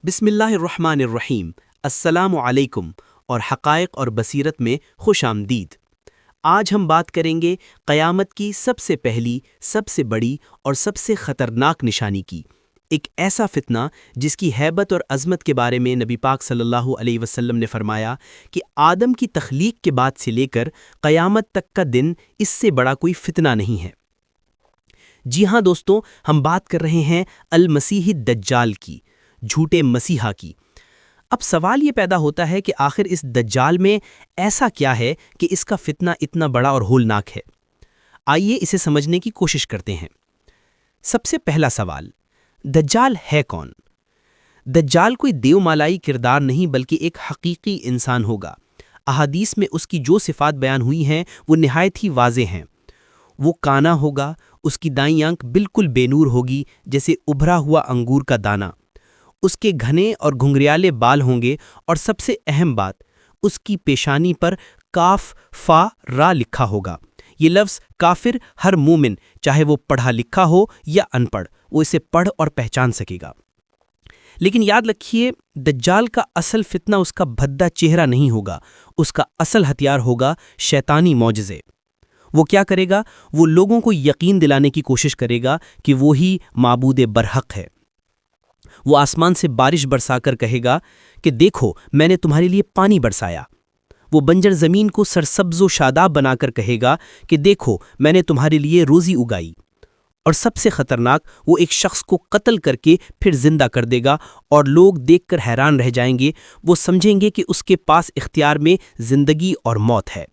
بسم اللہ الرحمن الرحیم۔ السلام علیکم اور حقائق اور بصیرت میں خوش آمدید۔ آج ہم بات کریں گے قیامت کی سب سے پہلی، سب سے بڑی اور سب سے خطرناک نشانی کی، ایک ایسا فتنہ جس کی ہیبت اور عظمت کے بارے میں نبی پاک صلی اللہ علیہ وسلم نے فرمایا کہ آدم کی تخلیق کے بعد سے لے کر قیامت تک کا دن اس سے بڑا کوئی فتنہ نہیں ہے۔ جی ہاں دوستوں، ہم بات کر رہے ہیں المسیح الدجال کی، جھوٹے مسیحا کی۔ اب سوال یہ پیدا ہوتا ہے کہ آخر اس دجال میں ایسا کیا ہے کہ اس کا فتنہ اتنا بڑا اور ہولناک ہے؟ آئیے اسے سمجھنے کی کوشش کرتے ہیں۔ سب سے پہلا سوال، دجال ہے کون؟ دجال کوئی دیو مالائی کردار نہیں بلکہ ایک حقیقی انسان ہوگا۔ احادیث میں اس کی جو صفات بیان ہوئی ہیں وہ نہایت ہی واضح ہیں۔ وہ کانا ہوگا، اس کی دائیں آنکھ بالکل بے نور ہوگی جیسے ابھرا ہوا انگور کا دانہ، اس کے گھنے اور گھنگریالے بال ہوں گے، اور سب سے اہم بات، اس کی پیشانی پر کاف فا را لکھا ہوگا۔ یہ لفظ کافر ہر مومن، چاہے وہ پڑھا لکھا ہو یا ان پڑھ، وہ اسے پڑھ اور پہچان سکے گا۔ لیکن یاد رکھیے، دجال کا اصل فتنہ اس کا بھدا چہرہ نہیں ہوگا، اس کا اصل ہتھیار ہوگا شیطانی معجزے۔ وہ کیا کرے گا؟ وہ لوگوں کو یقین دلانے کی کوشش کرے گا کہ وہی معبود برحق ہے۔ وہ آسمان سے بارش برسا کر کہے گا کہ دیکھو میں نے تمہارے لیے پانی برسایا۔ وہ بنجر زمین کو سرسبز و شاداب بنا کر کہے گا کہ دیکھو میں نے تمہارے لیے روزی اگائی۔ اور سب سے خطرناک، وہ ایک شخص کو قتل کر کے پھر زندہ کر دے گا، اور لوگ دیکھ کر حیران رہ جائیں گے۔ وہ سمجھیں گے کہ اس کے پاس اختیار میں زندگی اور موت ہے،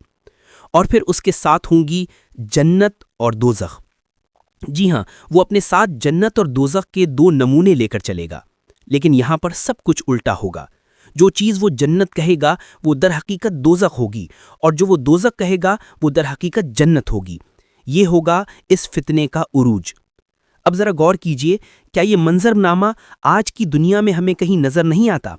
اور پھر اس کے ساتھ ہوں گی جنت اور دوزخ۔ جی ہاں، وہ اپنے ساتھ جنت اور دوزخ کے دو نمونے لے کر چلے گا۔ لیکن یہاں پر سب کچھ الٹا ہوگا۔ جو چیز وہ جنت کہے گا وہ در حقیقت دوزخ ہوگی، اور جو وہ دوزخ کہے گا وہ در حقیقت جنت ہوگی۔ یہ ہوگا اس فتنے کا عروج۔ اب ذرا غور کیجئے، کیا یہ منظر نامہ آج کی دنیا میں ہمیں کہیں نظر نہیں آتا؟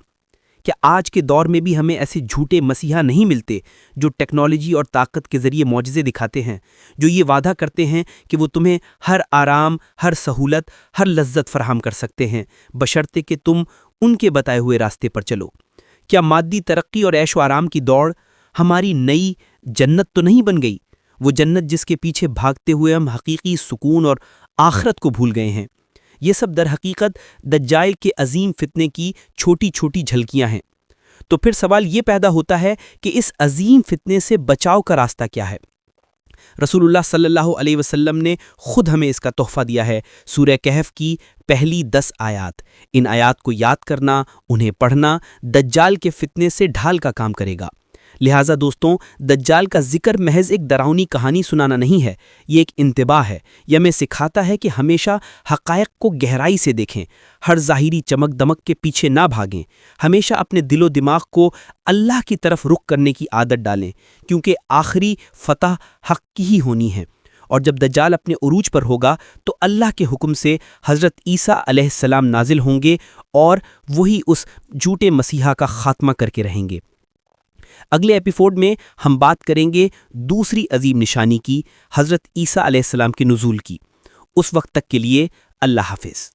کیا آج کے دور میں بھی ہمیں ایسے جھوٹے مسیحا نہیں ملتے جو ٹیکنالوجی اور طاقت کے ذریعے معجزے دکھاتے ہیں، جو یہ وعدہ کرتے ہیں کہ وہ تمہیں ہر آرام، ہر سہولت، ہر لذت فراہم کر سکتے ہیں بشرطے کہ تم ان کے بتائے ہوئے راستے پر چلو؟ کیا مادی ترقی اور عیش و آرام کی دوڑ ہماری نئی جنت تو نہیں بن گئی؟ وہ جنت جس کے پیچھے بھاگتے ہوئے ہم حقیقی سکون اور آخرت کو بھول گئے ہیں۔ یہ سب در حقیقت دجال کے عظیم فتنے کی چھوٹی چھوٹی جھلکیاں ہیں۔ تو پھر سوال یہ پیدا ہوتا ہے کہ اس عظیم فتنے سے بچاؤ کا راستہ کیا ہے؟ رسول اللہ صلی اللہ علیہ وسلم نے خود ہمیں اس کا تحفہ دیا ہے۔ سورہ کہف کی پہلی 10 آیات، ان آیات کو یاد کرنا، انہیں پڑھنا دجال کے فتنے سے ڈھال کا کام کرے گا۔ لہٰذا دوستوں، دجال کا ذکر محض ایک ڈراؤنی کہانی سنانا نہیں ہے، یہ ایک انتباہ ہے۔ یہ ہمیں سکھاتا ہے کہ ہمیشہ حقائق کو گہرائی سے دیکھیں، ہر ظاہری چمک دمک کے پیچھے نہ بھاگیں، ہمیشہ اپنے دل و دماغ کو اللہ کی طرف رخ کرنے کی عادت ڈالیں، کیونکہ آخری فتح حق کی ہی ہونی ہے۔ اور جب دجال اپنے عروج پر ہوگا تو اللہ کے حکم سے حضرت عیسیٰ علیہ السلام نازل ہوں گے، اور وہی اس جھوٹے مسیحا کا خاتمہ کر کے رہیں گے۔ اگلے ایپیسوڈ میں ہم بات کریں گے دوسری عظیم نشانی کی، حضرت عیسیٰ علیہ السلام کے نزول کی۔ اس وقت تک کے لیے اللہ حافظ۔